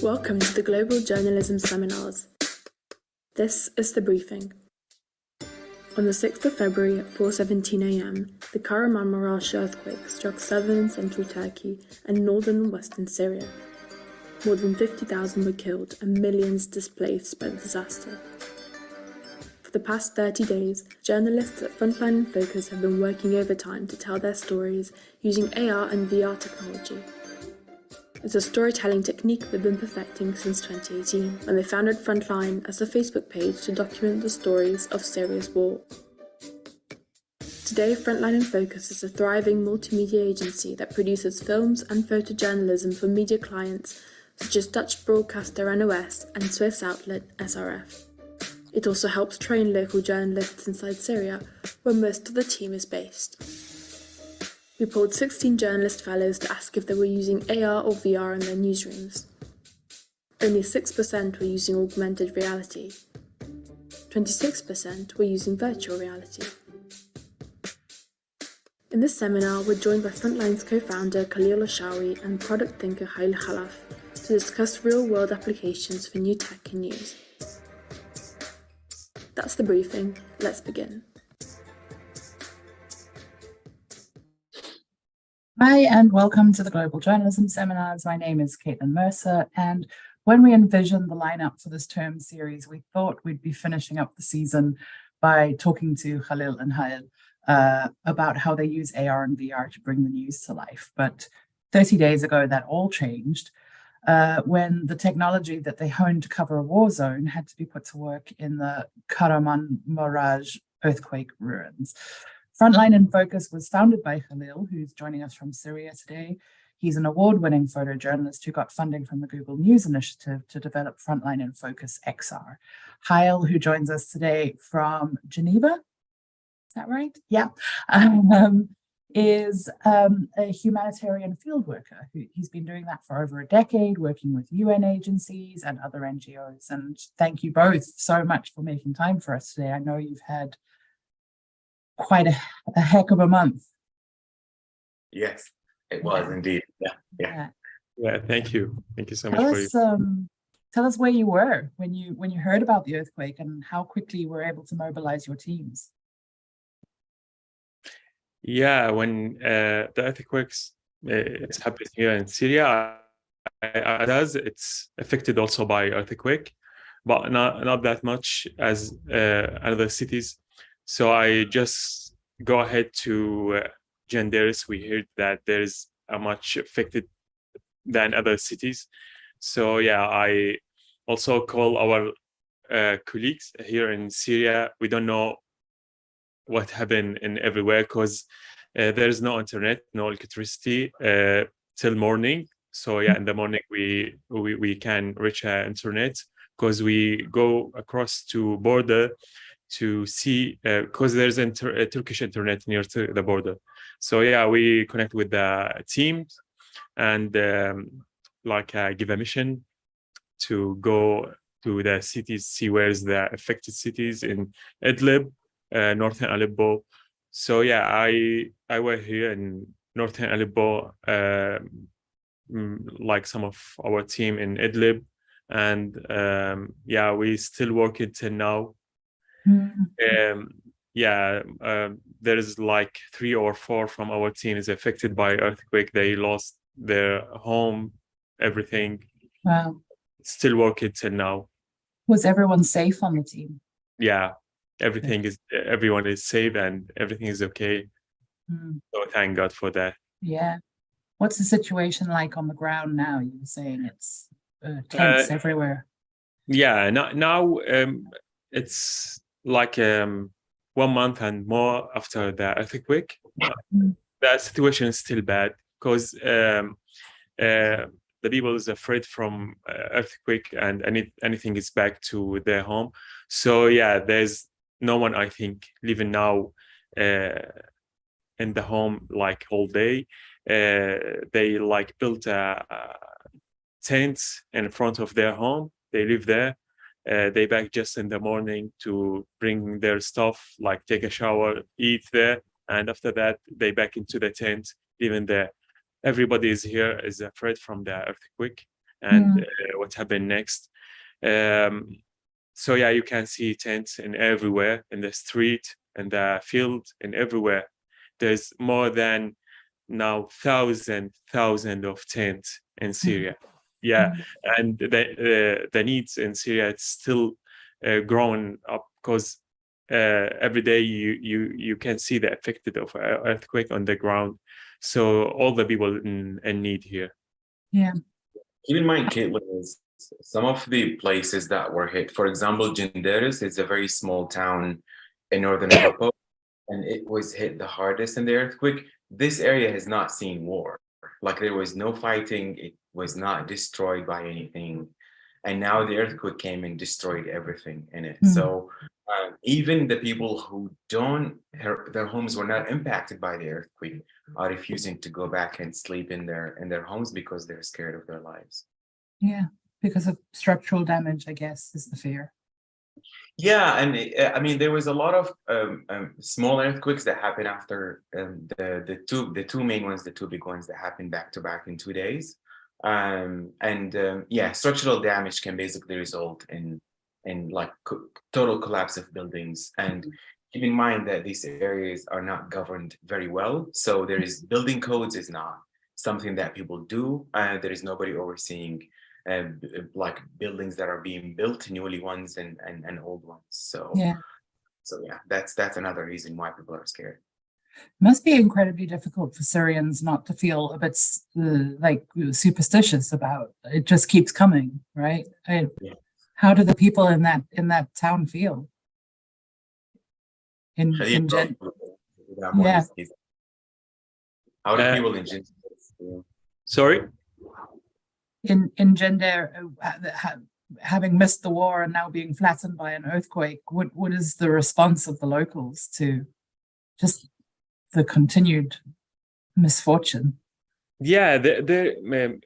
Welcome to the Global Journalism Seminars. This is the briefing. On the 6th of February at 4:17 a.m., the Kahramanmaraş earthquake struck southern and central Turkey and northern and western Syria. More than 50,000 were killed and millions displaced by the disaster. For the past 30 days, journalists at Frontline and Focus have been working overtime to tell their stories using AR and VR technology. It's a storytelling technique they've been perfecting since 2018, when they founded Frontline as a Facebook page to document the stories of Syria's war. Today, Frontline in Focus is a thriving multimedia agency that produces films and photojournalism for media clients such as Dutch broadcaster NOS and Swiss outlet SRF. It also helps train local journalists inside Syria, where most of the team is based. We polled 16 journalist fellows to ask if they were using AR or VR in their newsrooms. Only 6% were using augmented reality. 26% were using virtual reality. In this seminar, we're joined by Frontline's co-founder Khalil Ashawi and product thinker Khalaf to discuss real-world applications for new tech and news. That's the briefing. Let's begin. Hi, and welcome to the Global Journalism Seminars. My name is Caitlin Mercer, and when we envisioned the lineup for this term series, we thought we'd be finishing up the season by talking to Khalil and Khalil about how they use AR and VR to bring the news to life. But 30 days ago, that all changed when the technology that they honed to cover a war zone had to be put to work in the Kahramanmaraş earthquake ruins. Frontline in Focus was founded by Khalil, who's joining us from Syria today. He's an award-winning photojournalist who got funding from the Google News Initiative to develop Frontline in Focus XR. Khalil, who joins us today from Geneva, is that right? Yeah. Is a humanitarian field worker. He's been doing that for over a decade, working with UN agencies and other NGOs. And thank you both so much for making time for us today. I know you've had quite a heck of a month. Yes, it was indeed. Yeah. Thank you so much. Tell us where you were when you heard about the earthquake and how quickly you were able to mobilize your teams. Yeah, when the earthquakes it's happened here in Syria, it's affected also by earthquake, but not that much as other cities. So I just go ahead to Janderis. We heard that there's a much affected than other cities. So yeah, I also call our colleagues here in Syria. We don't know what happened in everywhere because there's no internet, no electricity till morning. So yeah, in the morning we can reach internet because we go across to border to see because there's a Turkish internet near to the border. So yeah, we connect with the teams and give a mission to go to the cities, see where's the affected cities in Idlib, northern Aleppo. So yeah, I were here in northern Aleppo, like some of our team in Idlib, and yeah, we still working till now. There is like 3 or 4 from our team is affected by earthquake. They lost their home, everything. Wow. Still working till now. Was everyone safe on the team? Yeah, everyone is safe and everything is okay. So thank God for that. Yeah. What's the situation like on the ground now? You were saying it's tents everywhere. Yeah, now it's like 1 month and more after the earthquake. The situation is still bad because the people is afraid from earthquake and anything is back to their home. So yeah, there's no one, I think, living now in the home like all day. They like built a tent in front of their home. They live there. They back just in the morning to bring their stuff, like take a shower, eat there, and after that they back into the tent, living there. Everybody is here is afraid from the earthquake. and what happened next. So yeah, you can see tents in everywhere, in the street, in the field, and everywhere. There's more than now thousand of tents in Syria. Yeah, and the needs in Syria, it's still growing up, because every day you can see the effect of earthquake on the ground. So all the people in need here. Yeah. Keep in mind, Caitlin, is some of the places that were hit. For example, Genderis is a very small town in northern Aleppo, and it was hit the hardest in the earthquake. This area has not seen war. Like, there was no fighting. It was not destroyed by anything. And now the earthquake came and destroyed everything in it. So even the people who their homes were not impacted by the earthquake are refusing to go back and sleep in their homes because they're scared of their lives. Yeah, because of structural damage, I guess, is the fear. Yeah, and I mean, there was a lot of small earthquakes that happened after the two main ones, the two big ones that happened back to back in 2 days. Yeah, structural damage can basically result in like total collapse of buildings. And keep in mind that these areas are not governed very well. So there is building codes is not something that people do. There is nobody overseeing like buildings that are being built, newly ones and old ones. So yeah, that's another reason why people are scared. Must be incredibly difficult for Syrians not to feel a bit like superstitious about it. Just keeps coming, right? How do the people in that town feel? Yeah. How do people in Gender feel? Sorry? In Gender, having missed the war and now being flattened by an earthquake, what is the response of the locals to just the continued misfortune? Yeah, Genderis,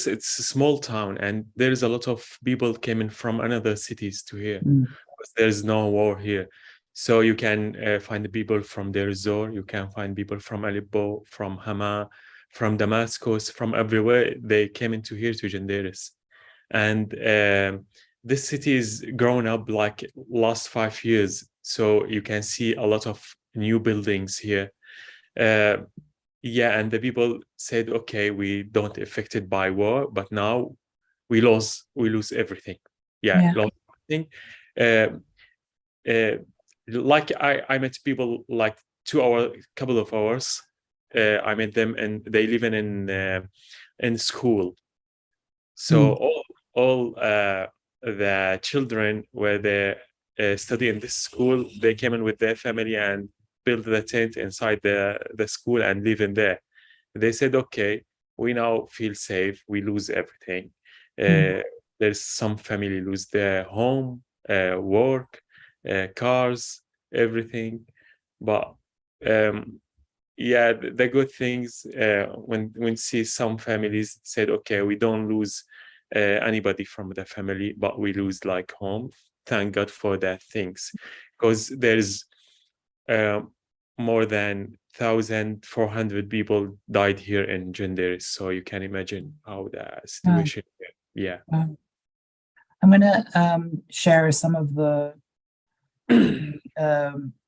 it's a small town, and there's a lot of people coming from other cities to here, because there's no war here. So you can find the people from Deir ez-Zor, you can find people from Aleppo, from Hama, from Damascus, from everywhere. They came into here to Genderis. And this city is grown up like last 5 years. So you can see a lot of new buildings here. Yeah, and the people said, okay, we don't affected by war, but now we lose everything. Lost everything. Like I met people like couple of hours. I met them, and they live in school. So all the children where they study in this school, they came in with their family and build the tent inside the school and live in there. They said, okay, we now feel safe. We lose everything. There's some family lose their home, work, cars, everything. But yeah, the good things, when see some families said, okay, we don't lose anybody from the family, but we lose like home. Thank God for that things, because there's more than 1,400 people died here in Genderis, so you can imagine how the situation. Yeah. I'm gonna share some of the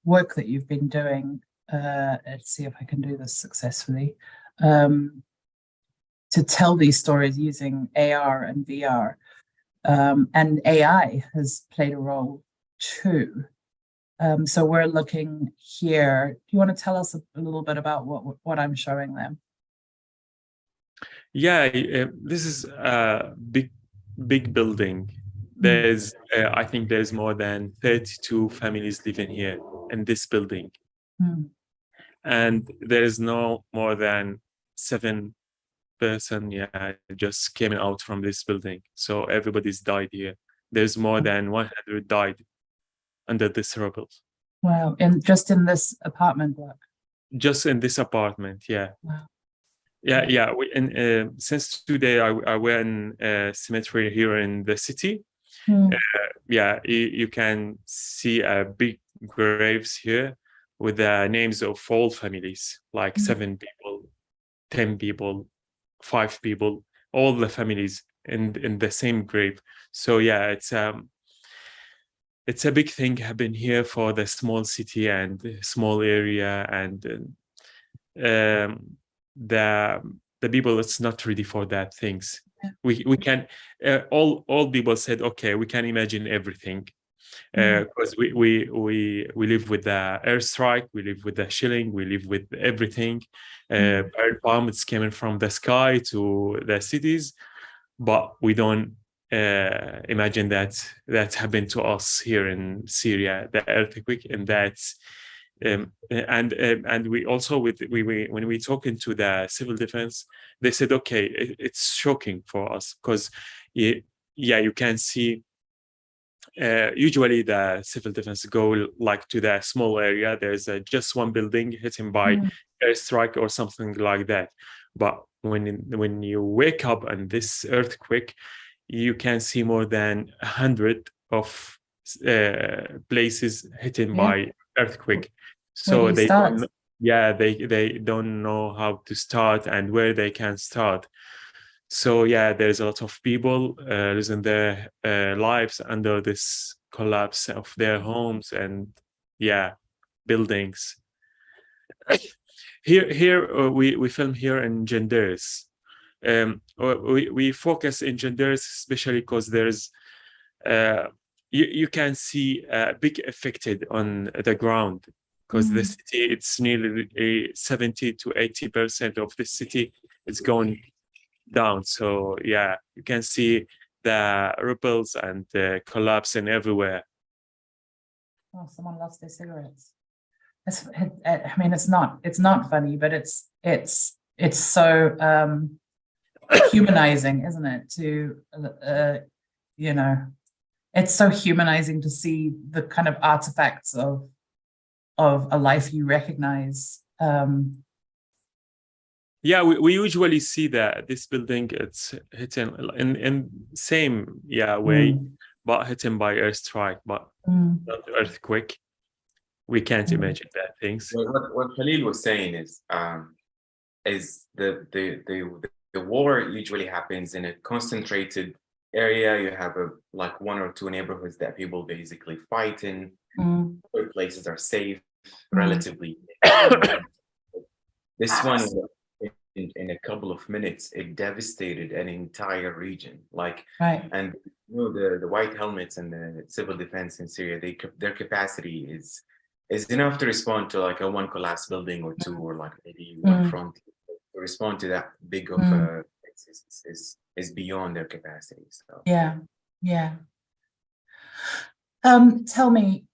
work that you've been doing. Let's see if I can do this successfully. To tell these stories using AR and VR, and AI has played a role too. So we're looking here. Do you want to tell us a little bit about what I'm showing them? Yeah, this is a big building. There's I think there's more than 32 families living here in this building. And there is no more than 7 person just came out from this building. So everybody's died here. There's more than 100 died under this rubble. Wow. And just in this apartment block? Just in this apartment, yeah. Wow. Yeah. Since today, I were in a cemetery here in the city. Yeah, you can see big graves here with the names of all families, like 7 people, 10 people, 5 people, all the families in the same grave. So yeah, it's a big thing happen here for the small city and small area, and the people it's not ready for that things. We can all people said, okay, we can imagine everything, because we live with the airstrike, we live with the shelling, we live with everything. Bird bomb, it's coming from the sky to the cities, but we don't imagine that happened to us here in Syria, the earthquake, and that's and we also when we talk into the civil defense, they said, okay, it's shocking for us because you can see usually the civil defense go like to the small area. There's just one building hitting by airstrike or something like that. But when you wake up and this earthquake, you can see more than 100 of places hitting by earthquake. So they don't, they don't know how to start and where they can start. So yeah, there's a lot of people losing their lives under this collapse of their homes and buildings. Here we film here in Genders. We focus in Genders especially because there's you can see big affected on the ground, because the city, it's nearly 70 to 80% of the city is going down. So yeah, you can see the ripples and the collapsing everywhere. Oh, someone lost their cigarettes. I mean, it's not funny, but it's so humanizing, isn't it? To you know, it's so humanizing to see the kind of artifacts of a life you recognize. Yeah, we usually see that this building, it's hitting in same way, but hitting by airstrike, but not earthquake. We can't imagine that things. What Khalil was saying is the war usually happens in a concentrated area. You have like one or two neighborhoods that people basically fight in. Other places are safe, relatively. This one, in a couple of minutes, it devastated an entire region. And the white helmets and the civil defense in Syria, their capacity is enough to respond to like a one collapsed building or two, or like maybe one front. To respond to that big of is beyond their capacity. So tell me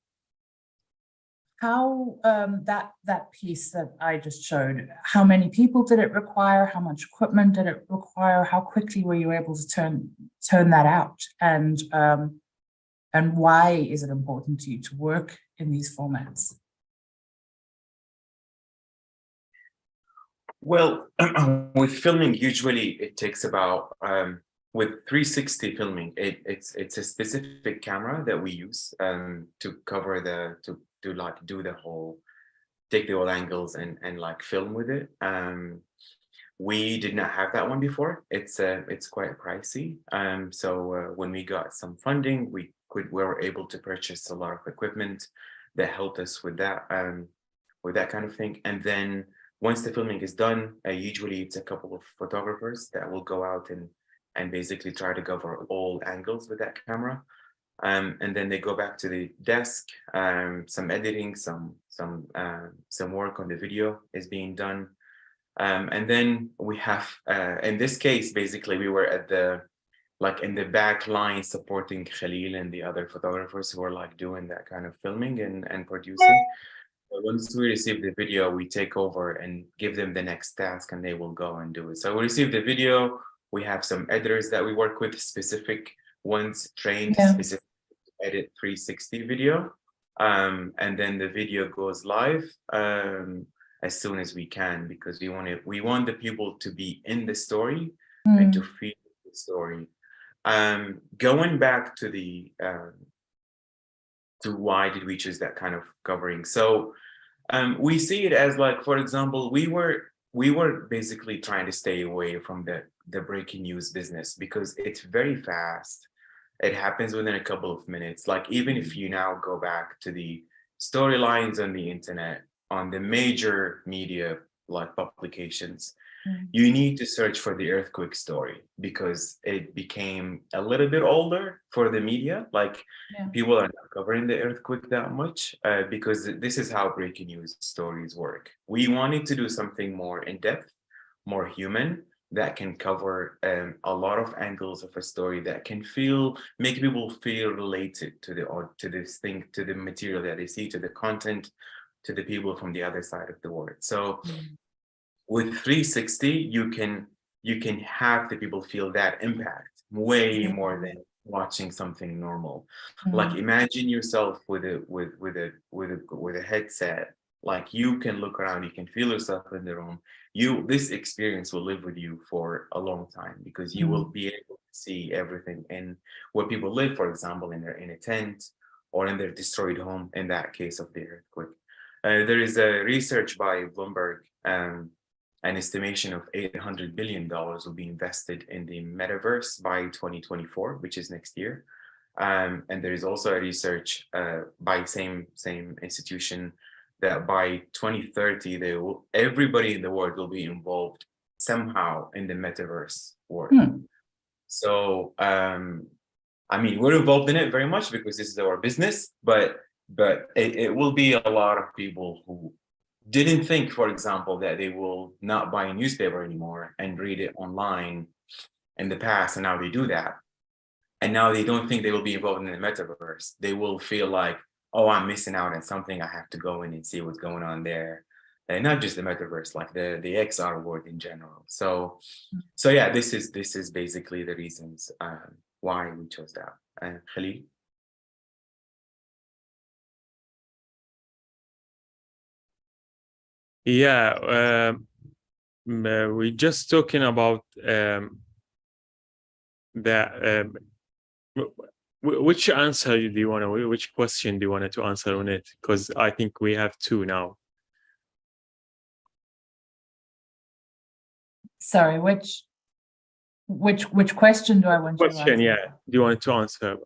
how that piece that I just showed, how many people did it require? How much equipment did it require? How quickly were you able to turn that out? And why is it important to you to work in these formats? Well, with filming, usually it takes about with 360 filming, it's a specific camera that we use to cover to like do the whole, take the all angles and like film with it. We did not have that one before. It's quite pricey. So when we got some funding, we were able to purchase a lot of equipment that helped us with that kind of thing. And then once the filming is done, usually it's a couple of photographers that will go out and basically try to cover all angles with that camera. And then they go back to the desk. Some editing, some work on the video is being done. And then we have, in this case, basically we were at in the back line supporting Khalil and the other photographers who were like doing that kind of filming and producing. But once we receive the video, we take over and give them the next task, and they will go and do it. So we receive the video. We have some editors that we work with, specific ones trained specifically to edit 360 video. And then the video goes live as soon as we can, because we want the people to be in the story and to feel the story. Going back to to why did we choose that kind of covering? So we see it as like, for example, we were basically trying to stay away from the the breaking news business because it's very fast. It happens within a couple of minutes. Like even if you now go back to the storylines on the internet, on the major media like publications, you need to search for the earthquake story because it became a little bit older for the media. Like people are not covering the earthquake that much because this is how breaking news stories work. We wanted to do something more in depth, more human, that can cover a lot of angles of a story that can make people feel related to this thing, to the material that they see, to the content, to the people from the other side of the world. So with 360, you can have the people feel that impact way more than watching something normal. Like imagine yourself with a headset. Like you can look around, you can feel yourself in the room. This experience will live with you for a long time because you will be able to see everything and where people live, for example, in a tent or in their destroyed home. In that case of the earthquake, there is a research by Bloomberg. An estimation of $800 billion will be invested in the metaverse by 2024, which is next year. And there is also a research by same institution that by 2030, everybody in the world will be involved somehow in the metaverse world. So, I mean, we're involved in it very much because this is our business, but it will be a lot of people who didn't think, for example, that they will not buy a newspaper anymore and read it online in the past, and now they do that. And now they don't think they will be involved in the metaverse. They will feel like, oh, I'm missing out on something. I have to go in and see what's going on there. And not just the metaverse, like the XR world in general. So yeah, this is basically the reasons why we chose that. Khalil? Yeah, we're just talking about which answer do you want to, which question do you want to answer on it? Because I think we have two now. Sorry, which question do I want you to answer? Yeah, do you want to answer?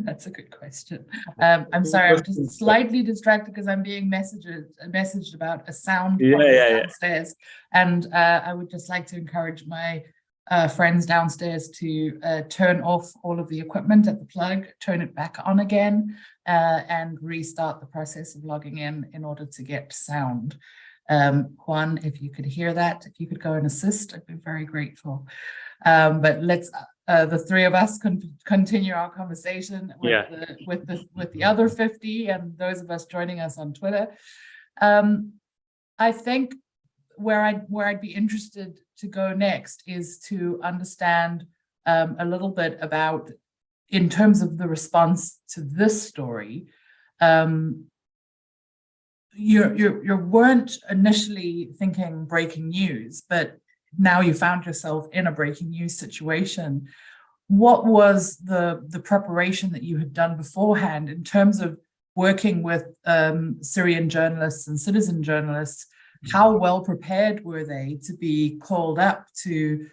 That's a good question. I'm sorry, I'm just slightly distracted because I'm being messaged about a sound downstairs. And I would just like to encourage my friends downstairs to turn off all of the equipment at the plug, turn it back on again, and restart the process of logging in order to get sound. Juan, if you could hear that, if you could go and assist, I'd be very grateful. But let's the three of us continue our conversation with the other 50 and those of us joining us on Twitter. I think where I'd be interested to go next is to understand a little bit about, in terms of the response to this story. You weren't initially thinking breaking news, but now you found yourself in a breaking news situation. What was the preparation that you had done beforehand in terms of working with Syrian journalists and citizen journalists? How well prepared were they to be called up to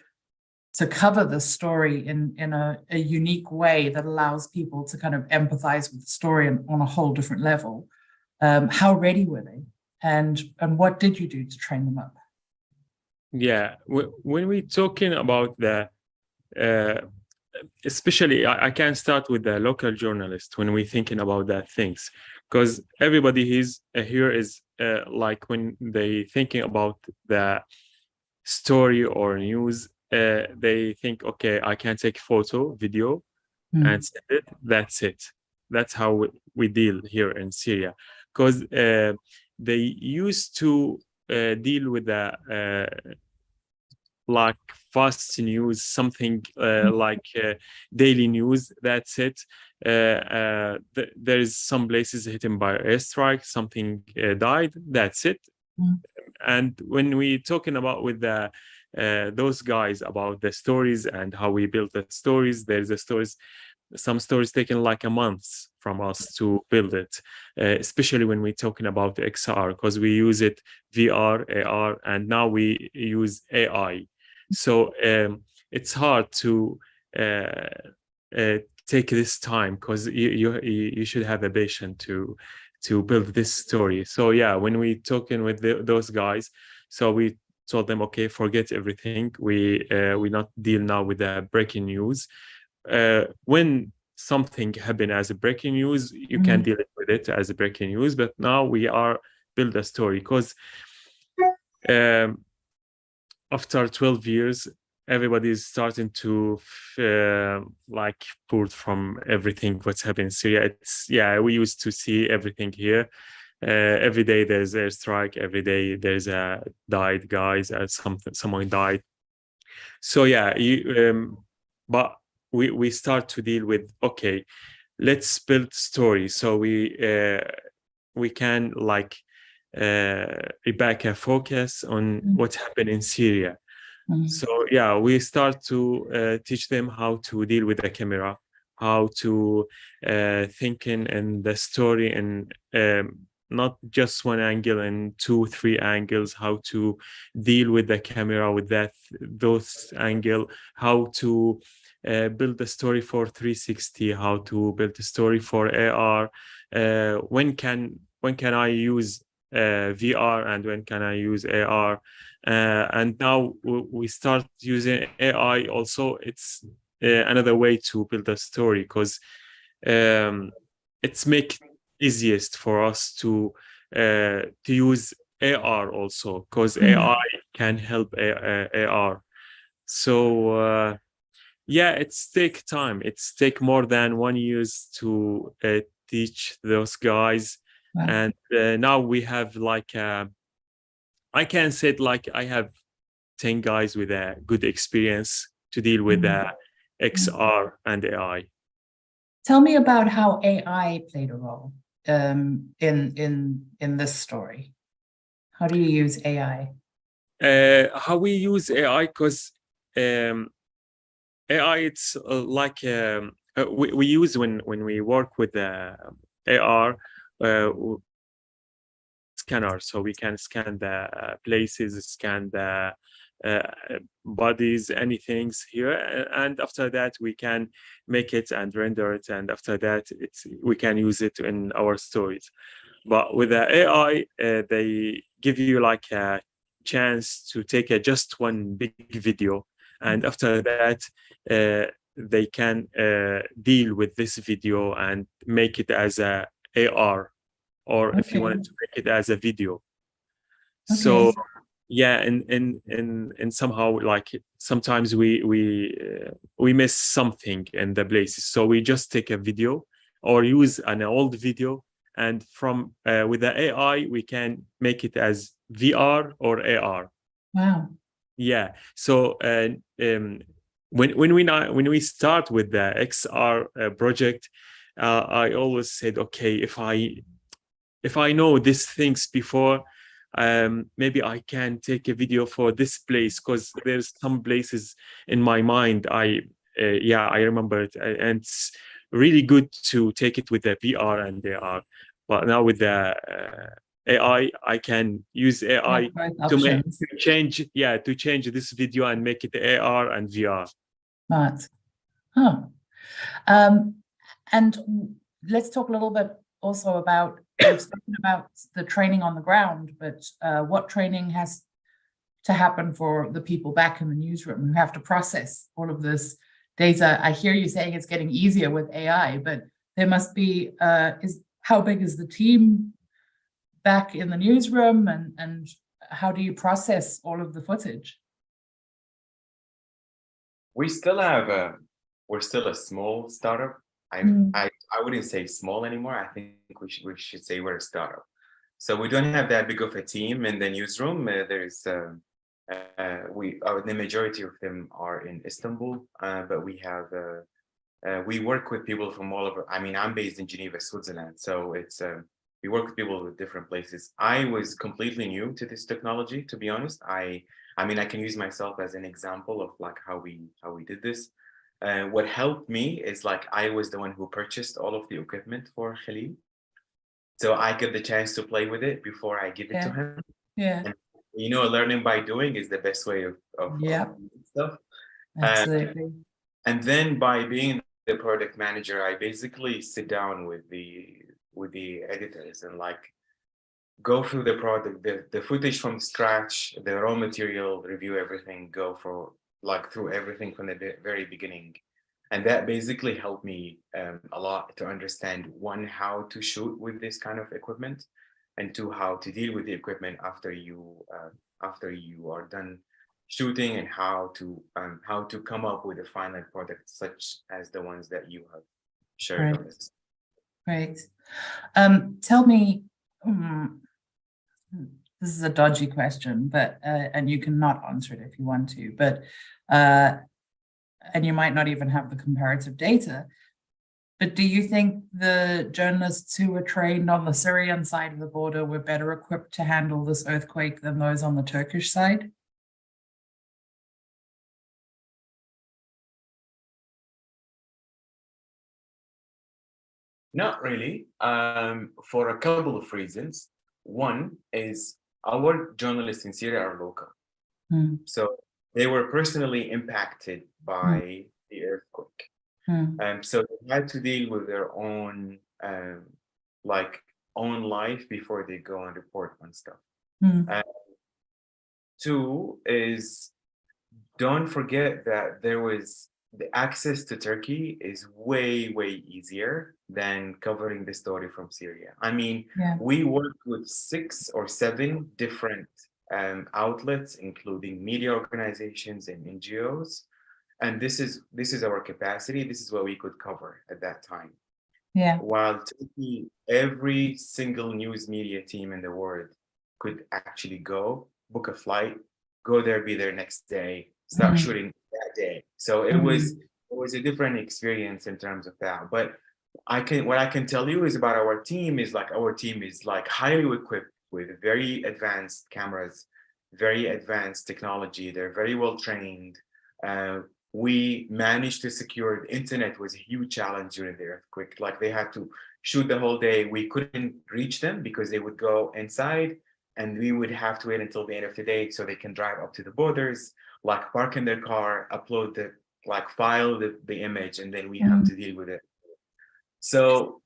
cover the story in a unique way that allows people to kind of empathize with the story on a whole different level? How ready were they? And what did you do to train them up? Yeah, when we're talking about the, especially I can start with the local journalist when we're thinking about that things, because everybody here is like when they thinking about the story or news, they think, okay, I can take photo, video, and send it. That's it. That's how we deal here in Syria, because they used to deal with the like fast news, something like daily news. That's it. There is some places hit by airstrike, something died. That's it. And when we talking about with the those guys about the stories and how we build the stories, there's the stories. some stories taken like a month from us to build it, especially when we're talking about XR, because we use it VR, AR, and now we use AI. So it's hard to take this time, because you should have a patient to build this story. So yeah, when we talking with those guys, so we told them, okay, forget everything. We not deal now with the breaking news. When something happened as a breaking news, you can deal with it as a breaking news. But now we are build a story, because after 12 years, everybody is starting to like pull from everything what's happening in Syria. It's we used to see everything here. Every day there's a strike. Every day there's a died guys or someone died. So but we start to deal with, okay, let's build story. So we can like back a focus on what happened in Syria. So we start to teach them how to deal with the camera, how to think in the story, and not just one angle and 2-3 angles, how to deal with the camera with those angle, how to build a story for 360, how to build a story for AR, when can I use VR and when can I use AR, and now we start using AI also. It's another way to build a story, because it's make easiest for us to use AR also, because AI can help AR. So it's take time. It's take more than 1 year to teach those guys. Wow. And now we have like I can say it like I have 10 guys with a good experience to deal with XR and AI. Tell me about how AI played a role in this story. How do you use AI? How we use AI, because AI, it's like we use when we work with AR scanner, so we can scan the places, scan the bodies, anything here, and after that we can make it and render it, and after that we can use it in our stories. But with the AI, they give you like a chance to take just one big video, and after that they can deal with this video and make it as a AR, or if you wanted to make it as a video. So and somehow like sometimes we miss something in the places, so we just take a video or use an old video, and from with the AI we can make it as VR or AR. Wow. So when we start with the XR project, I always said, okay, if I know these things before, maybe I can take a video for this place, because there's some places in my mind I remember it, and it's really good to take it with the VR and AR. But now with the AI, I can use AI to change this video and make it AR and VR. Right. And let's talk a little bit also about, we've spoken about the training on the ground, but what training has to happen for the people back in the newsroom who have to process all of this data? I hear you saying it's getting easier with AI, but there must be, how big is the team back in the newsroom, and how do you process all of the footage? We're still a small startup. I wouldn't say small anymore. I think we should say we're a startup. So we don't have that big of a team in the newsroom. There's the majority of them are in Istanbul, but we have we work with people from all over. I mean, I'm based in Geneva, Switzerland, so it's we work with people with different places. I was completely new to this technology, to be honest. I mean, I can use myself as an example of like how we did this. What helped me is like I was the one who purchased all of the equipment for Khalil. So I get the chance to play with it before I give it to Yeah. him. Yeah. And learning by doing is the best way of Yeah. doing stuff. Absolutely. And then by being the product manager, I basically sit down with the editors and like go through the product, the footage from scratch, the raw material, review everything, go for like through everything from the very beginning. And that basically helped me a lot to understand, one, how to shoot with this kind of equipment, and two, how to deal with the equipment after you are done shooting, and how to come up with a final product such as the ones that you have shared Right. on this. Great. Tell me, this is a dodgy question, but and you cannot answer it if you want to, but and you might not even have the comparative data. But do you think the journalists who were trained on the Syrian side of the border were better equipped to handle this earthquake than those on the Turkish side? Not really, for a couple of reasons. One is our journalists in Syria are local. So they were personally impacted by the earthquake. So they had to deal with their own own life before they go and report on stuff. Two is, don't forget that the access to Turkey is way, way easier than covering the story from Syria. I mean, we worked with 6 or 7 different outlets, including media organizations and NGOs. And this is our capacity. This is what we could cover at that time. Yeah. While Turkey, every single news media team in the world could actually go, book a flight, go there, be there next day, start shooting that day. So it was a different experience in terms of that. But what I can tell you is about our team is like highly equipped with very advanced cameras, very advanced technology. They're very well trained. We managed to secure the internet. Was a huge challenge during the earthquake. Like they had to shoot the whole day. We couldn't reach them because they would go inside, and we would have to wait until the end of the day so they can drive up to the borders, like park in their car, upload file the image, and then we have to deal with it. So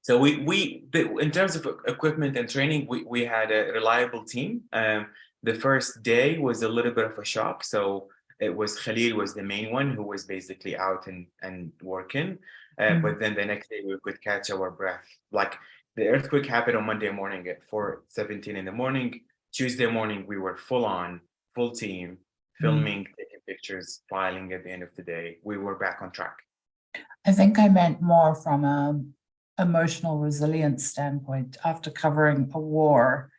in terms of equipment and training, we had a reliable team. The first day was a little bit of a shock. So it was Khalil was the main one who was basically out and working. But then the next day we could catch our breath. Like the earthquake happened on Monday morning at 4:17 in the morning. Tuesday morning, we were full team, filming, taking pictures, filing at the end of the day. We were back on track. I think I meant more from an emotional resilience standpoint. After covering a war,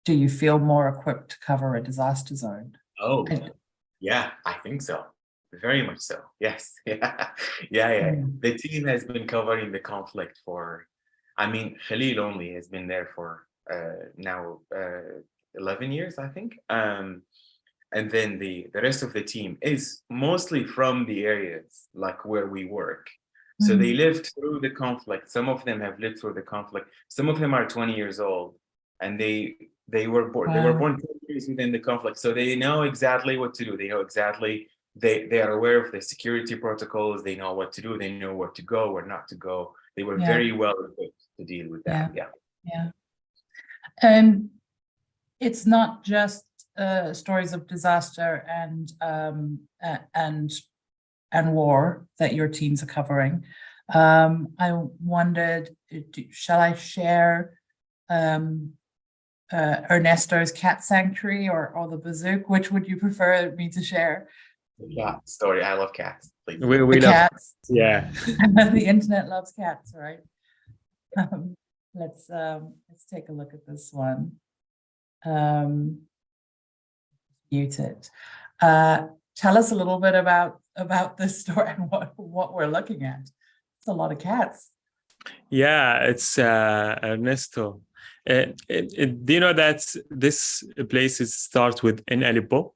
do you feel more equipped to cover a disaster zone? Oh, yeah, I think so. Very much so. Yes. Yeah. The team has been covering the conflict for, I mean, Khalil only has been there for now 11 years, I think. And then the rest of the team is mostly from the areas like where we work. So they lived through the conflict. Some of them have lived through the conflict. Some of them are 20 years old, and they were born. They were born 10 years within the conflict, so they know exactly what to do. They know exactly. They are aware of the security protocols. They know what to do. They know where to go, where not to go. They were very well equipped to deal with that. Yeah. And it's not just stories of disaster and war that your teams are covering. I wondered, shall I share Ernesto's cat sanctuary or the bazook? Which would you prefer me to share? The cat story. I love cats. Please. We The love cats. Yeah. The internet loves cats, right? Let's take a look at this one. Mute it. Tell us a little bit about this story and what we're looking at. It's a lot of cats. Yeah, it's Ernesto. Do you know that this place starts with in Aleppo?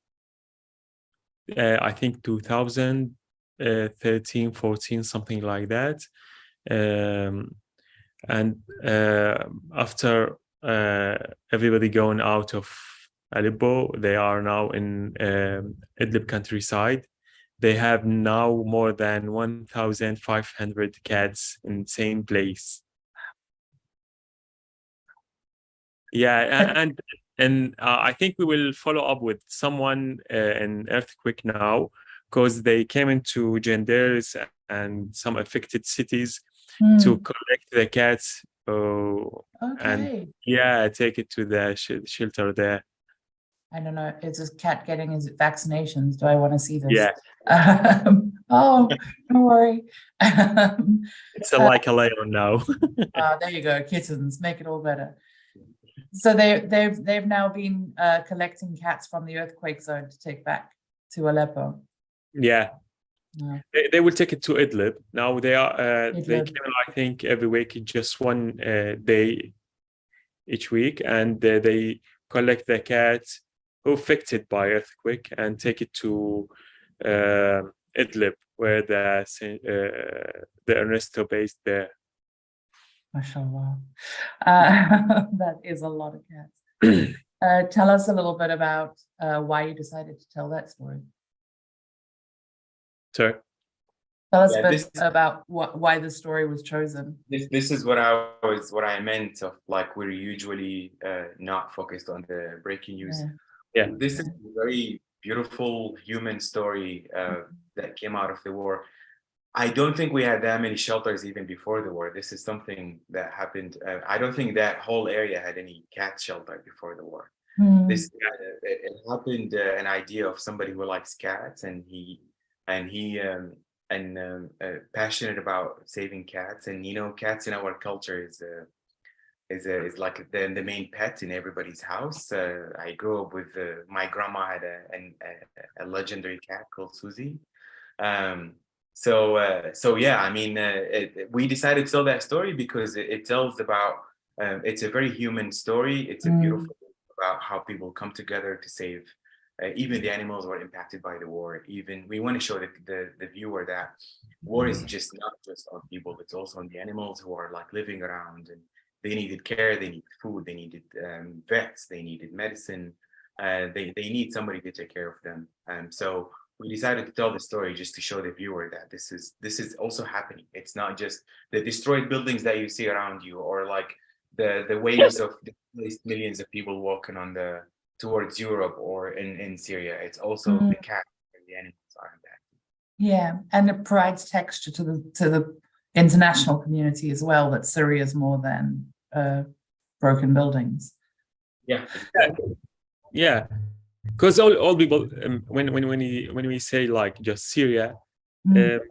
I think 2000 13, 14, something like that. And after everybody going out of Aleppo, they are now in Idlib countryside. They have now more than 1,500 cats in the same place. Yeah, and I think we will follow up with someone in earthquake now, because they came into Genderis and some affected cities to collect the cats. And yeah, take it to the shelter there. I don't know. Is this cat getting his vaccinations? Do I want to see this? Yeah. Oh, don't worry. It's like a lion now. There you go, kittens. Make it all better. So they've now been collecting cats from the earthquake zone to take back to Aleppo. Yeah. Yeah. They will take it to Idlib. Now they are Idlib. they came, I think, every week, just one day each week, and they collect the cats who affected by earthquake and take it to Idlib, where the Ernesto based there. Mashallah. That is a lot of cats. Tell us a little bit about why you decided to tell that story. Sorry. Tell us a bit about why the story was chosen. This is what I meant of, like, we're usually not focused on the breaking news. Yeah. This is a very beautiful human story that came out of the war. I don't think we had that many shelters even before the war. This is something that happened. I don't think that whole area had any cat shelter before the war. This it happened, an idea of somebody who likes cats, and he passionate about saving cats. And cats in our culture is like the main pet in everybody's house. I grew up with my grandma had a legendary cat called Susie. So yeah, I mean, we decided to tell that story because it tells about, it's a very human story. It's a beautiful about how people come together to save, even the animals were impacted by the war. Even we want to show the viewer that war is just not just on people, it's also on the animals who are like living around, and they needed care, they needed food, they needed vets, they needed medicine, they need somebody to take care of them. So we decided to tell the story just to show the viewer that this is also happening. It's not just the destroyed buildings that you see around you, or like the waves of displaced millions of people walking towards Europe or in Syria. It's also the cats and the animals are impacted. Yeah, and it provides texture to the international community as well, that Syria is more than broken buildings. Yeah, exactly. Yeah, because all people, when we say like just Syria, the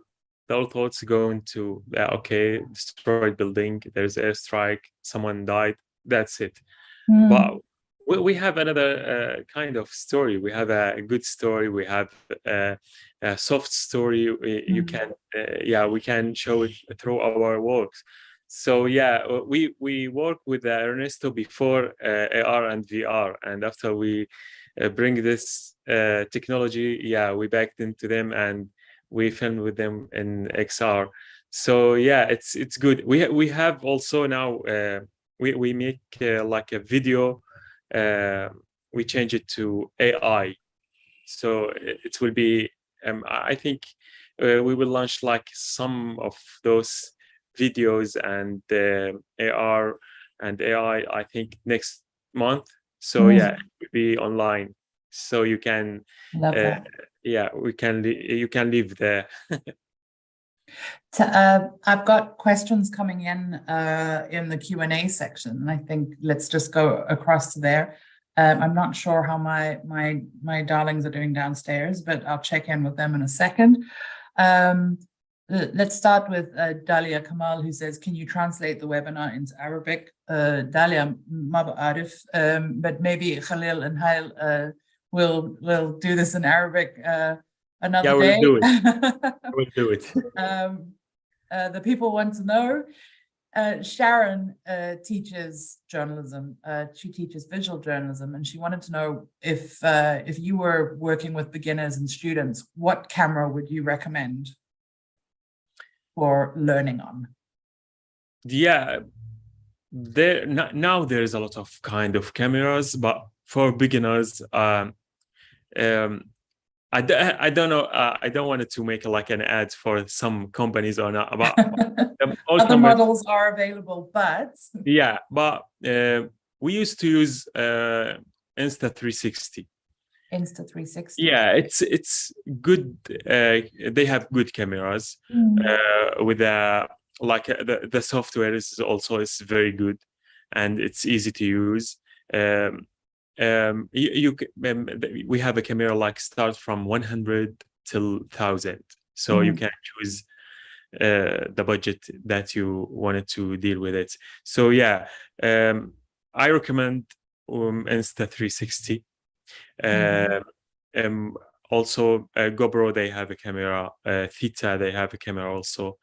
all thoughts going to okay, destroyed building, there's airstrike, someone died, that's it. But we have another kind of story. We have a good story. We have a soft story. You can we can show it through our works. So yeah, we work with Ernesto before AR and VR, and after we bring this technology, we backed into them and we filmed with them in XR. So yeah, it's good. We have also now we make like a video. We change it to AI, so it will be. I think we will launch like some of those videos and AR and AI. I think next month. So yeah, it will be online, so you can. You can live there. I've got questions coming in the Q&A section, and I think let's just go across to there. I'm not sure how my darlings are doing downstairs, but I'll check in with them in a second. Let's start with Dalia Kamal, who says, can you translate the webinar into Arabic? Dalia, ma ba'arif, but maybe Khalil and Hail will do this in Arabic another day. We'll do it. The people want to know. Sharon teaches journalism. She teaches visual journalism, and she wanted to know if you were working with beginners and students, what camera would you recommend for learning on? Yeah, now there is a lot of kind of cameras, but for beginners, I don't know. I don't want to make like an ad for some companies or not. But all Other companies, models are available, but yeah. But we used to use Insta360. Insta360. Yeah, it's good. They have good cameras with the software is very good, and it's easy to use. We have a camera like start from 100 till 1,000, so you can choose the budget that you wanted to deal with it. So yeah, I recommend Insta360. Also GoPro, they have a camera. Theta, they have a camera also.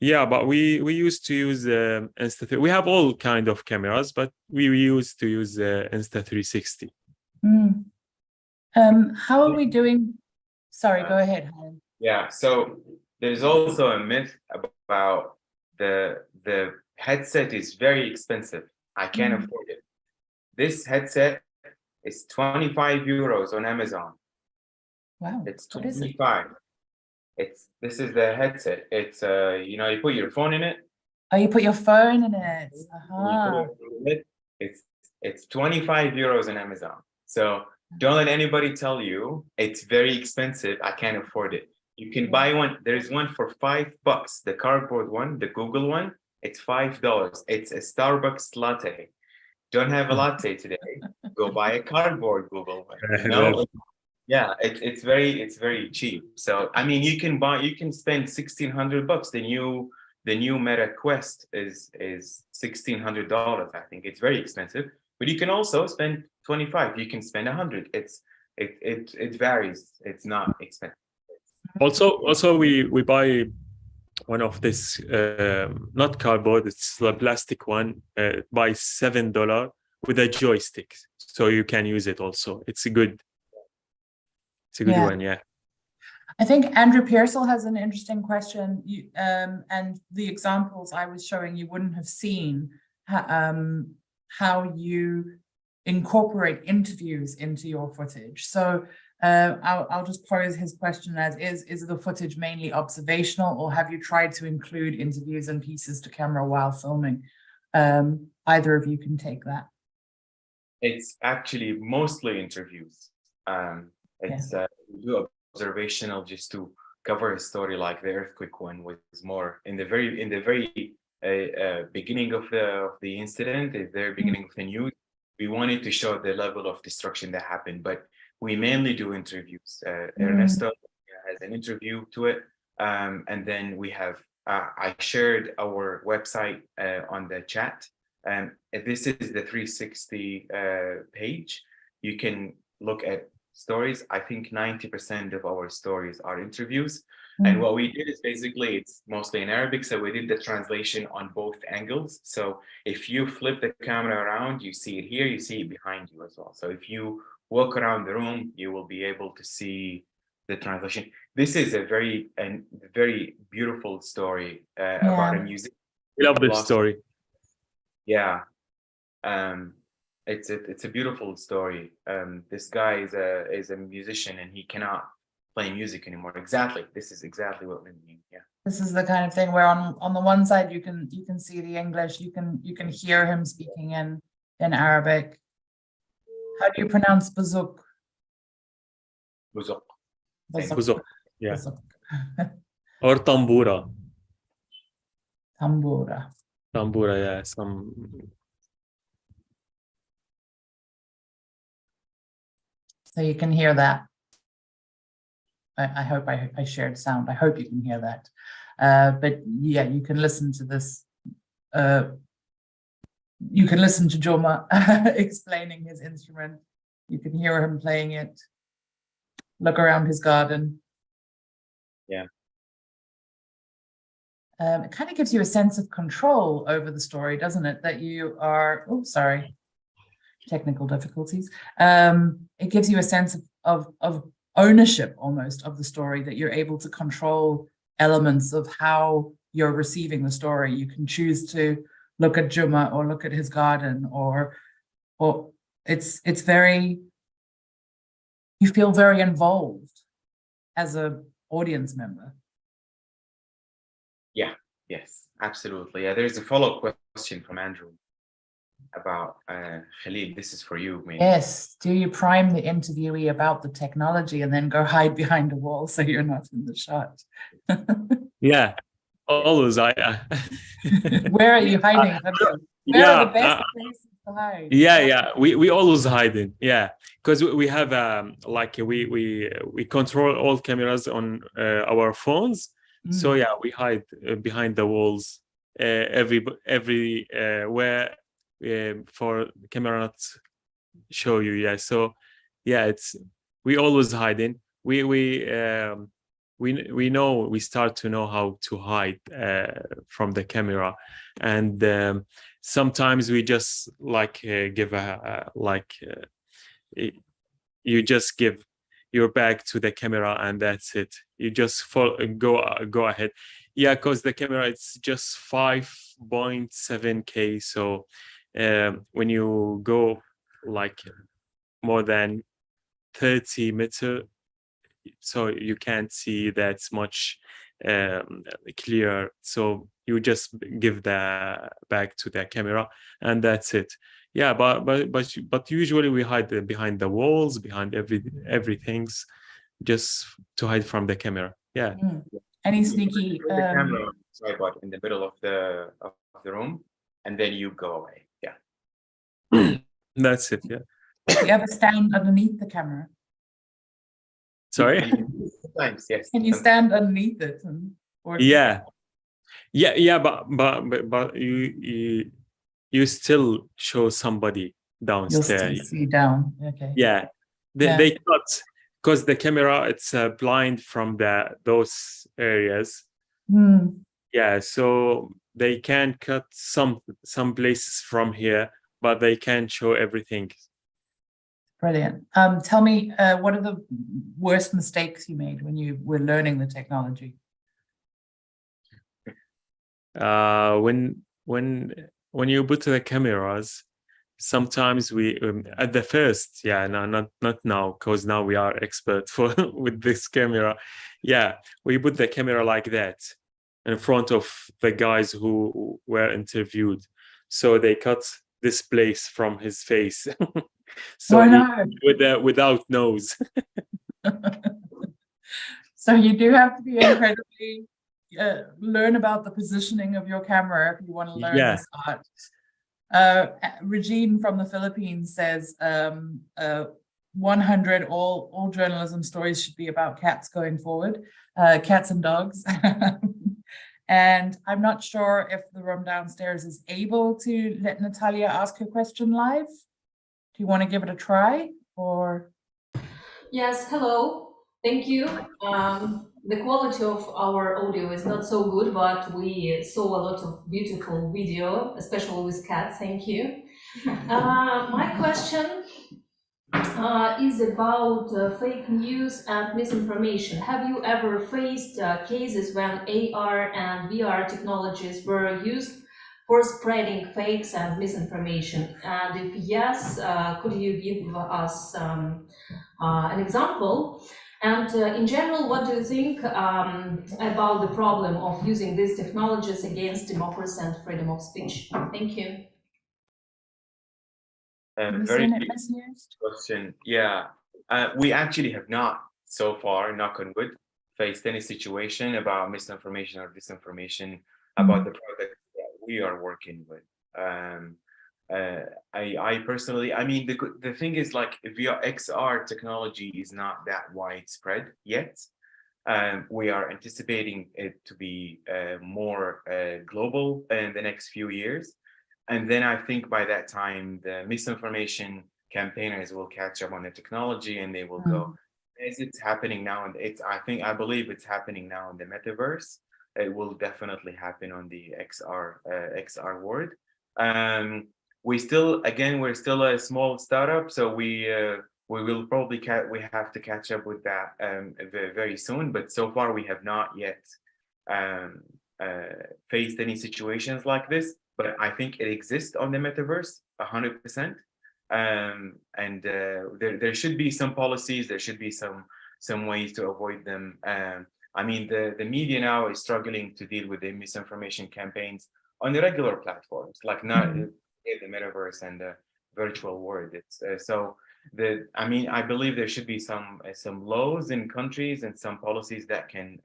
Yeah, but we used to use Insta. We have all kind of cameras, but we used to use Insta360. How are we doing? Sorry, go ahead. Yeah, so there's also a myth about the headset is very expensive. I can't afford it. This headset is 25 euros on Amazon. Wow. It's What is it? 25. This is the headset. It's you put your phone in it. Oh, you put your phone in it. You put it in it. It's 25 euros on Amazon. So don't let anybody tell you it's very expensive. I can't afford it. You can buy one. There's one for $5. The cardboard one, the Google one, it's $5. It's a Starbucks latte. Don't have a latte today. Go buy a cardboard Google one. Yeah, it's very cheap. So I mean, you can spend $1,600. The new Meta Quest is $1,600. I think it's very expensive, but you can also spend 25. You can spend 100. It varies. It's not expensive. Also we buy one of this not cardboard, it's the plastic one, by $7 with a joystick, so you can use it also. It's a good one. Yeah, I think Andrew Pearsall has an interesting question. And the examples I was showing, you wouldn't have seen how you incorporate interviews into your footage. So I'll just pose his question as is the footage mainly observational, or have you tried to include interviews and pieces to camera while filming? Either of you can take that. It's actually mostly interviews. We do observational just to cover a story, like the earthquake one was more in the very beginning of the incident, the very beginning of the news. We wanted to show the level of destruction that happened, but we mainly do interviews. Ernesto has an interview to it, and then we have. I shared our website on the chat, and this is the 360 page. You can look at stories. I think 90% of our stories are interviews. And what we did is basically, it's mostly in Arabic, so we did the translation on both angles. So if you flip the camera around, you see it here, you see it behind you as well. So if you walk around the room, you will be able to see the translation. This is a very beautiful story about a museum. we love this story. Yeah. It's a beautiful story. This guy is a musician, and he cannot play music anymore. Exactly. This is exactly what we mean. Yeah. This is the kind of thing where on the one side you can see the English, you can hear him speaking in Arabic. How do you pronounce bazuk? Buzuk. Buzuk. Yeah. Bazuk. Or tambura. Tambura. Tambura, yeah. So you can hear that. I hope I shared sound. I hope you can hear that. But yeah, you can listen to this. You can listen to Joma explaining his instrument. You can hear him playing it. Look around his garden. Yeah. it kind of gives you a sense of control over the story, doesn't it? That you are, oh, sorry, technical difficulties. It gives you a sense of ownership almost of the story, that you're able to control elements of how you're receiving the story. You can choose to look at Juma or look at his garden, or it's very, you feel very involved as a audience member. Yeah, yes, absolutely. Yeah, there's a follow-up question from Andrew about Khalil. This is for you, maybe. Yes. Do you prime the interviewee about the technology and then go hide behind a wall so you're not in the shot? Yeah, always. Where are you hiding? Where are the best places to hide? Yeah. We always hiding. Yeah, because we have like we control all cameras on our phones. So yeah, we hide behind the walls every where for the camera not show you. Yeah, so yeah, it's we always hiding. We know, we start to know how to hide from the camera, and sometimes we just like give a you just give your back to the camera and that's it. You just go ahead. Yeah, because the camera, it's just 5.7K. So when you go like more than 30 meter, so you can't see that much clear. So you just give the back to the camera and that's it. Yeah, but usually we hide behind the walls, behind everything's, just to hide from the camera. Yeah. Any sneaky the camera tripod in the middle of the room, and then you go away. Yeah. That's it. Yeah. do you ever stand underneath the camera? Sorry. Sometimes, yes. Can you stand underneath it? Yeah, but you still show somebody downstairs. You'll still see down. Okay. Yeah, they cut, because the camera, it's blind from those areas. Yeah, so they can cut some places from here, but they can't show everything. Brilliant. Tell me, what are the worst mistakes you made when you were learning the technology? When you put the cameras, sometimes we at the first, yeah, no, not now, because now we are expert for with this camera. Yeah, we put the camera like that in front of the guys who were interviewed, so they cut this place from his face. So without nose. So you do have to be incredibly learn about the positioning of your camera if you want to learn this art. Regine from the Philippines says 100 all journalism stories should be about cats going forward, cats and dogs. And I'm not sure if the room downstairs is able to let Natalia ask her question live. Do you want to give it a try, or? Yes, hello. Thank you. The quality of our audio is not so good, but we saw a lot of beautiful video, especially with cats. Thank you. My question is about fake news and misinformation. Have you ever faced cases when AR and VR technologies were used for spreading fakes and misinformation? And if yes, could you give us an example? And in general, what do you think about the problem of using these technologies against democracy and freedom of speech? Thank you. Very good question. Yeah, we actually have not so far, knock on wood, faced any situation about misinformation or disinformation about the product that we are working with. I personally, I mean, the thing is, like, via XR technology is not that widespread yet. We are anticipating it to be more global in the next few years. And then I think by that time, the misinformation campaigners will catch up on the technology and they will go, as it's happening now. And I believe it's happening now in the metaverse. it will definitely happen on the XR world. We're still a small startup, so we will probably we have to catch up with that very, very soon. But so far, we have not yet faced any situations like this. But I think it exists on the metaverse 100%. And there should be some policies. There should be some ways to avoid them. I mean, the media now is struggling to deal with the misinformation campaigns on the regular platforms, like not the metaverse and the virtual world. It's I mean, I believe there should be some laws in countries and some policies that can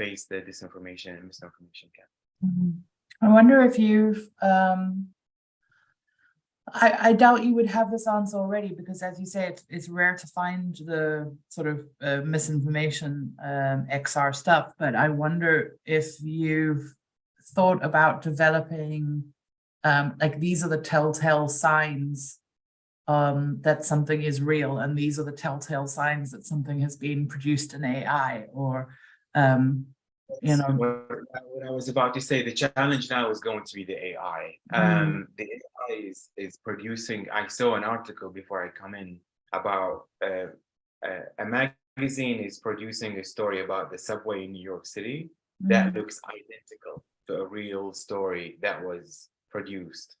face the disinformation and misinformation campaigns. I wonder if you've I doubt you would have this answer already, because as you say, it's rare to find the sort of misinformation XR stuff. But I wonder if you've thought about developing like, these are the telltale signs that something is real, and these are the telltale signs that something has been produced in AI, or you know. What I was about to say, the challenge now is going to be the AI. The AI is producing. I saw an article before I come in about a magazine is producing a story about the subway in New York City that looks identical to a real story that was produced.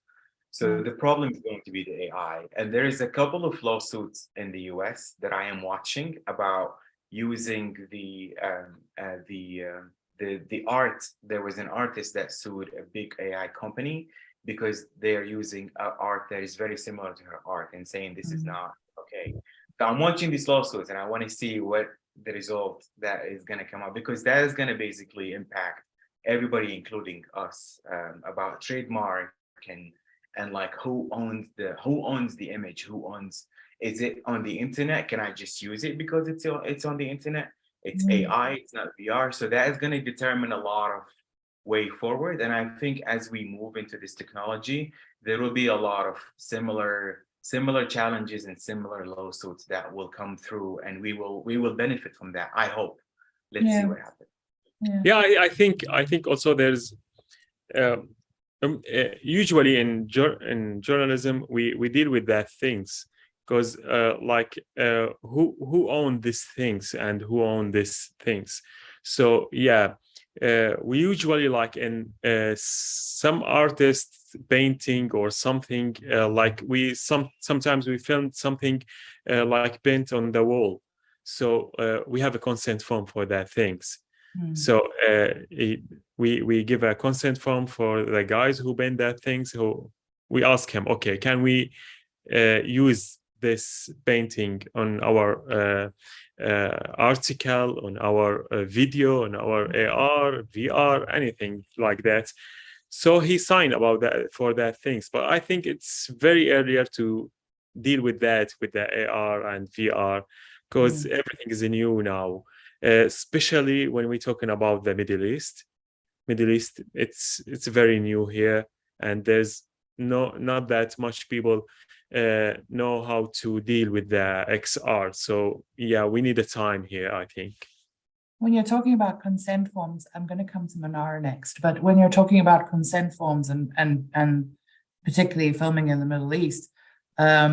So the problem is going to be the AI, and there is a couple of lawsuits in the US that I am watching about using the art. There was an artist that sued a big AI company because they are using art that is very similar to her art and saying this is not okay. So I'm watching these lawsuits and I want to see what the result that is going to come up, because that is going to basically impact everybody, including us, about trademark and like who owns the image, is it on the internet? Can I just use it because it's on the internet? It's AI, it's not VR. So that is going to determine a lot of way forward. And I think as we move into this technology, there will be a lot of similar challenges and similar lawsuits that will come through, and we will benefit from that. I hope. Let's see what happens. Yeah, I think also there's usually in journalism we deal with that things, because who own these things and who own these things. So yeah, we usually, like in some artists painting or something, like sometimes we filmed something like paint on the wall, so we have a consent form for that things. So we give a consent form for the guys who paint that things. Who we ask him, okay, can we use this painting on our article, on our video, on our AR, VR, anything like that. So he signed about that for that things. But I think it's very earlier to deal with that with the AR and VR, because everything is new now. Especially when we're talking about the Middle East, it's very new here, and there's not that much people know how to deal with the XR. So yeah, we need a time here, I think. When you're talking about consent forms, I'm going to come to Manara next, but when you're talking about consent forms and particularly filming in the Middle East, how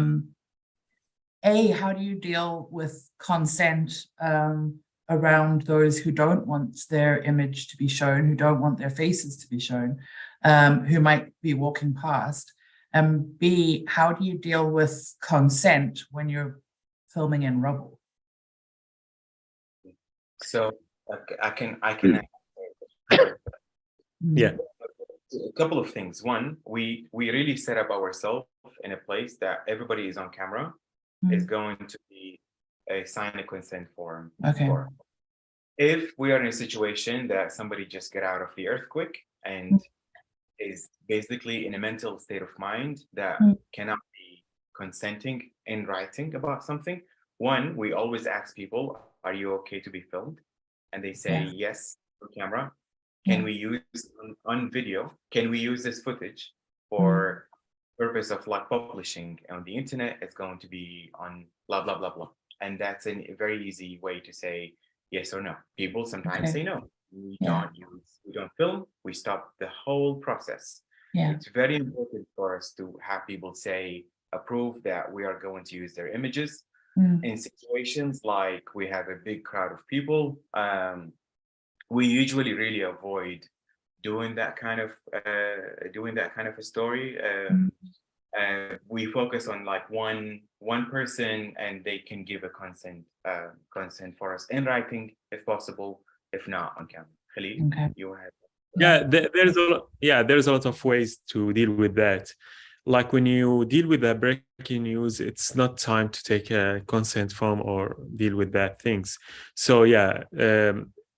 do you deal with consent around those who don't want their image to be shown, who don't want their faces to be shown, who might be walking past? And B, how do you deal with consent when you're filming in rubble? So I can Yeah. A couple of things. One, we really set up ourselves in a place that everybody is on camera, is going to be a sign a consent form. Okay. If we are in a situation that somebody just got out of the earthquake and is basically in a mental state of mind that cannot be consenting in writing about something, one, we always ask people, are you okay to be filmed? And they say yes, on camera. Can we use on video? Can we use this footage for purpose of like publishing on the internet? It's going to be on blah blah blah blah, and that's a very easy way to say yes or no. People sometimes say no. We Yeah. we don't film, we stop the whole process. Yeah. It's very important for us to have people say, approve that we are going to use their images. In situations like we have a big crowd of people, we usually really avoid doing that kind of a story. We focus on like one person, and they can give a consent for us in writing if possible, if not on camera. Khalil, Okay. you have Yeah, there's a lot of ways to deal with that. Like when you deal with the breaking news, it's not time to take a consent form or deal with that things. So yeah,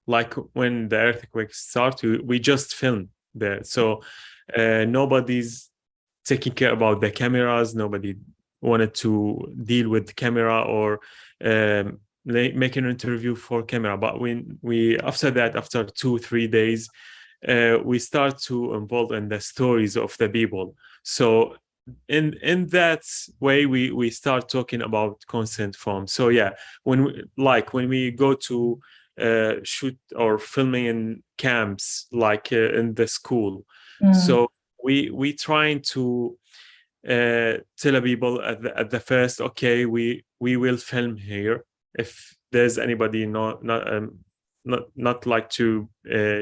like when the earthquake started, we just filmed there. So nobody's taking care about the cameras. Nobody wanted to deal with the camera or make an interview for camera. But when we after 2-3 days, we start to involve in the stories of the people. So in that way, we start talking about consent form. So yeah, when we go to shoot or filming in camps, like in the school, so we trying to tell people at the first, okay, we will film here. If there's anybody not like to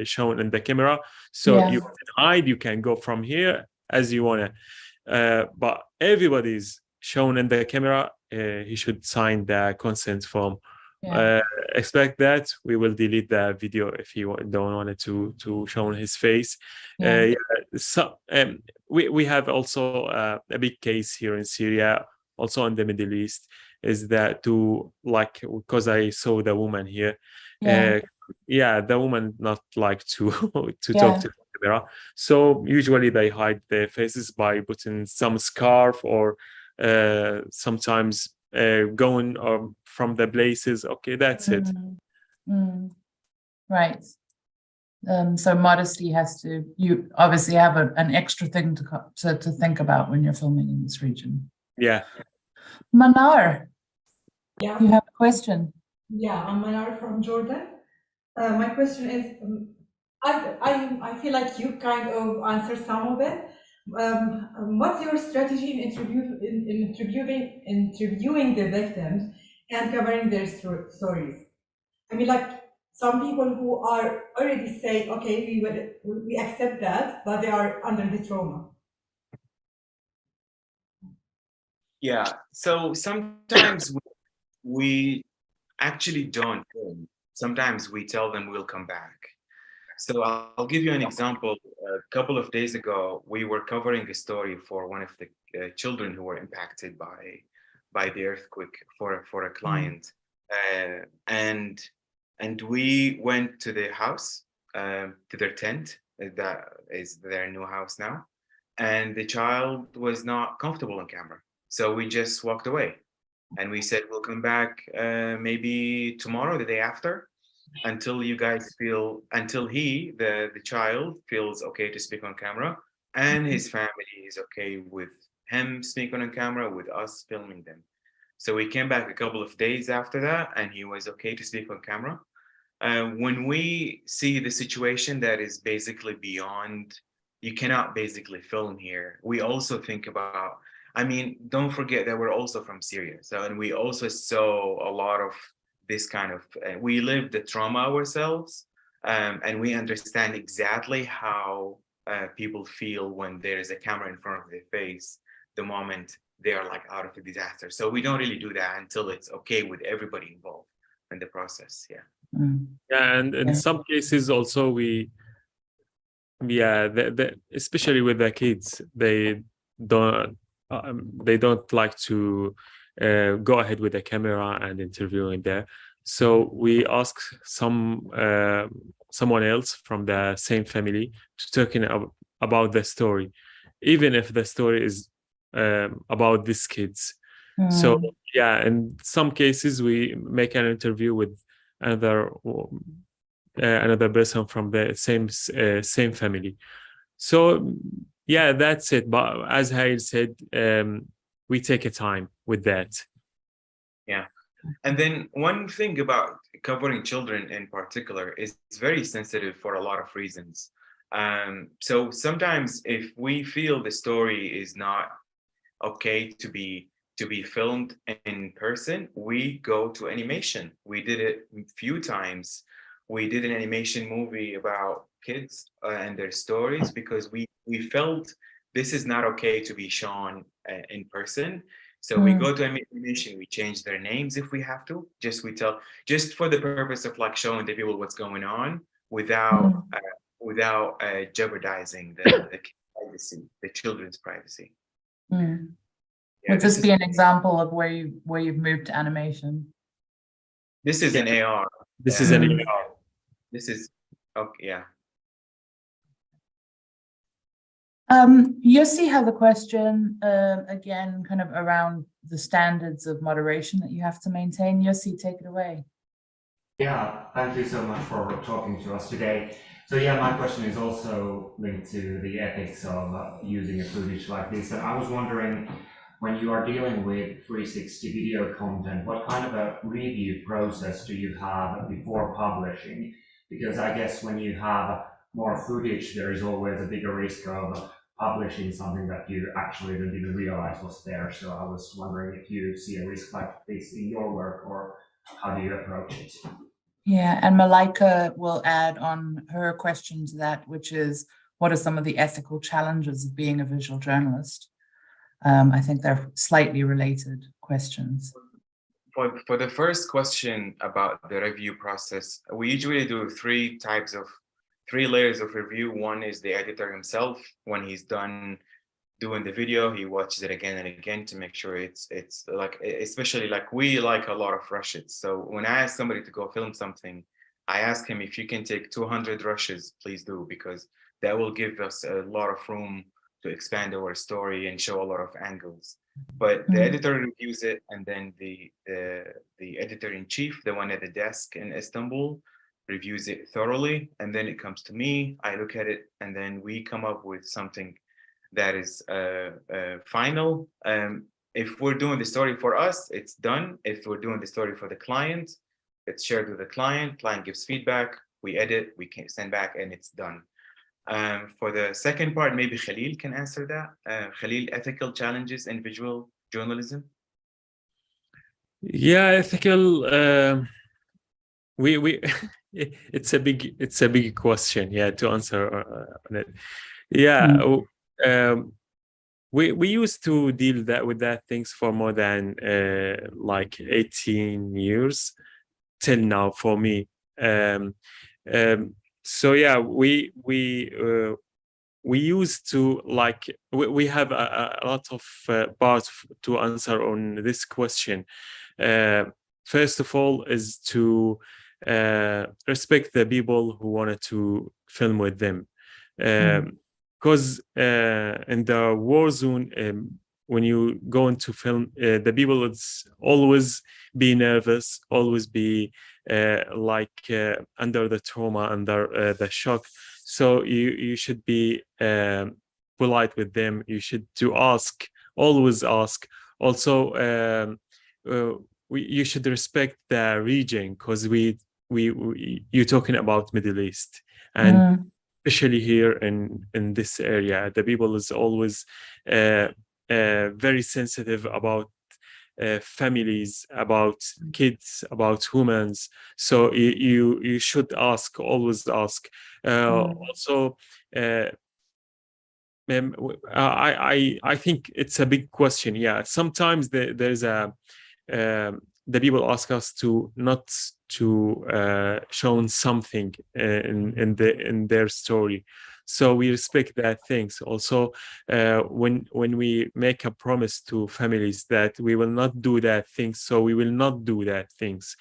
shown in the camera, so you can hide, you can go from here as you want to, but everybody's shown in the camera, he should sign the consent form. Expect that we will delete the video if you don't want it to show his face. So we have also a big case here in Syria, also in the Middle East, is that like, because I saw the woman here, the woman not like to talk to the camera, so usually they hide their faces by putting some scarf or sometimes going from the places. Okay, that's it. Right. So modesty has to, you obviously have an extra thing to think about when you're filming in this region. Yeah. Manar, Yeah. you have a question? Yeah, I'm Manar from Jordan. My question is, I feel like you kind of answered some of it. What's your strategy in interviewing the victims and covering their stories? I mean, like some people who are already saying, okay, we accept that, but they are under the trauma. Yeah, so sometimes we actually don't film. Sometimes we tell them we'll come back. So I'll give you an example. A couple of days ago, we were covering a story for one of the children who were impacted by the earthquake for a client, and we went to their house, to their tent. That is their new house now, and the child was not comfortable on camera, so we just walked away, and we said we'll come back maybe tomorrow, the day after, until you guys until the child feels okay to speak on camera, and his family is okay with him speaking on camera, with us filming them. So we came back a couple of days after that, and he was okay to speak on camera. When we see the situation that is basically beyond, you cannot basically film here, we also think about, I mean, don't forget that we're also from Syria. So, and we also saw a lot of this kind of, we lived the trauma ourselves, and we understand exactly how people feel when there is a camera in front of their face, the moment they are like out of a disaster. So we don't really do that until it's okay with everybody involved in the process. Yeah. Yeah, and in some cases also especially with the kids, they don't like to go ahead with the camera and interviewing there. So we ask someone else from the same family to talk about the story, even if the story is about these kids. So yeah, in some cases we make an interview with another person from the same family. So yeah, that's it. But as Khalil said, we take a time with that. Yeah, And then one thing about covering children in particular is it's very sensitive for a lot of reasons. So sometimes if we feel the story is not okay to be filmed in person, we go to animation. We did it a few times. We did an animation movie about kids and their stories because we felt this is not okay to be shown in person. So we go to animation, we change their names if we have to. Just for the purpose of like showing the people what's going on without jeopardizing the privacy, the children's privacy. Mm. Yeah, Would this be an example of where you've moved to animation? This is an AR. This is an AR. This is okay. Yeah. Yossi has a question, again, kind of around the standards of moderation that you have to maintain. Yossi, take it away. Yeah, thank you so much for talking to us today. So yeah, my question is also linked to the ethics of using a footage like this. And I was wondering, when you are dealing with 360 video content, what kind of a review process do you have before publishing? Because I guess when you have more footage, there is always a bigger risk of publishing something that you actually didn't even realize was there. So I was wondering if you see a risk like this in your work, or how do you approach it? Yeah, and Malaika will add on her question to that, which is, what are some of the ethical challenges of being a visual journalist? I think they're slightly related questions. For the first question about the review process, we usually do three layers of review. One is the editor himself. When he's done doing the video, he watches it again and again to make sure it's like, especially like we like a lot of rushes. So when I ask somebody to go film something, I ask him, if you can take 200 rushes, please do, because that will give us a lot of room to expand our story and show a lot of angles. But the editor reviews it, and then the editor-in-chief, the one at the desk in Istanbul, reviews it thoroughly, and then it comes to me. I look at it, and then we come up with something that is final. If we're doing the story for us, it's done. If we're doing the story for the client, it's shared with the client. Client gives feedback, we edit, we can send back, and it's done. For the second part, maybe Khalil can answer that. Khalil, ethical challenges in visual journalism. Yeah, ethical. We it's a big question. Yeah, to answer on it. Yeah, we used to deal with that things for more than like 18 years till now for me. So yeah, we used to like we have a lot of parts to answer on this question. First of all, is to respect the people who wanted to film with them, because in the war zone, when you go into film, the people would always be nervous, always be under the trauma, under the shock. So you should be polite with them. You should always ask. Also, you should respect the region, because you're talking about Middle East, and especially here in this area, the people is always very sensitive about families, about kids, about humans. So you should always ask. Also, I think it's a big question. Yeah, sometimes there's the people ask us to not to show something in their story, so we respect that things. Also, when we make a promise to families that we will not do that things, so we will not do that things.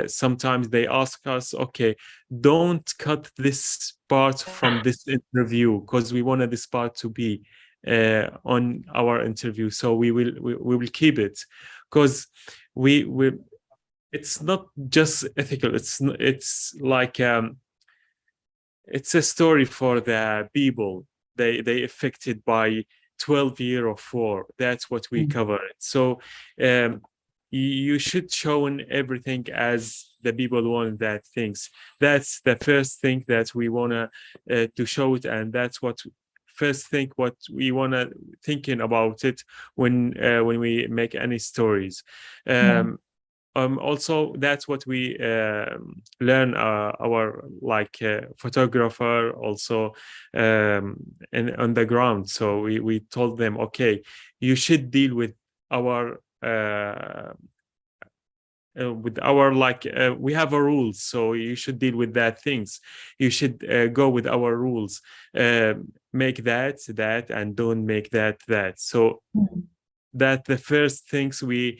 Sometimes they ask us, okay, don't cut this part from this interview, because we wanted this part to be on our interview, so we will keep it, because we it's not just ethical, it's like it's a story for the people they affected by 12 years of war. That's what we covered. So you should show everything as the people want that things. That's the first thing that we wanna to show it, and that's what first thing what we wanna thinking about it when we make any stories. Also, that's what we learn our photographer also on the ground. So we told them, okay, you should deal with our we have a rules, so you should deal with that things. You should go with our rules, make that and don't make that. So that the first things we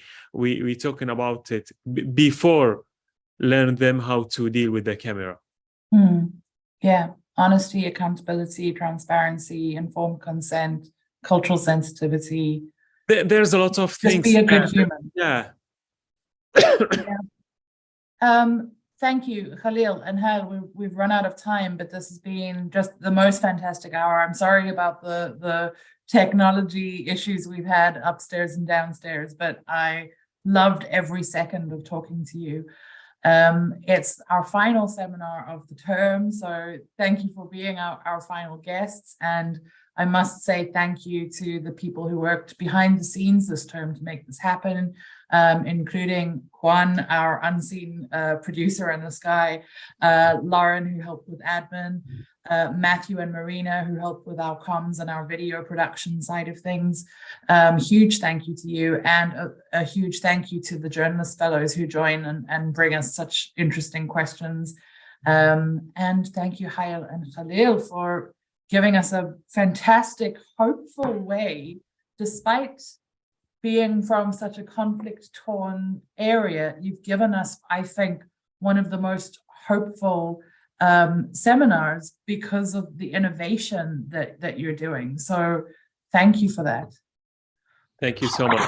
talking about it before learn them how to deal with the camera. Yeah, honesty, accountability, transparency, informed consent, cultural sensitivity. There's a lot of things. Just be a good human. Yeah. Thank you, Khalil and Hal. We've run out of time, but this has been just the most fantastic hour. I'm sorry about the technology issues we've had upstairs and downstairs, but I loved every second of talking to you. It's our final seminar of the term, so thank you for being our final guests. And I must say thank you to the people who worked behind the scenes this term to make this happen, including Juan, our unseen producer in the sky, Lauren, who helped with admin, Matthew and Marina, who helped with our comms and our video production side of things. Huge thank you to you, and a huge thank you to the journalist fellows who join and bring us such interesting questions. And thank you, Hayal and Khalil, for giving us a fantastic, hopeful way, despite being from such a conflict-torn area. You've given us, I think, one of the most hopeful seminars because of the innovation that you're doing. So thank you for that. Thank you so much.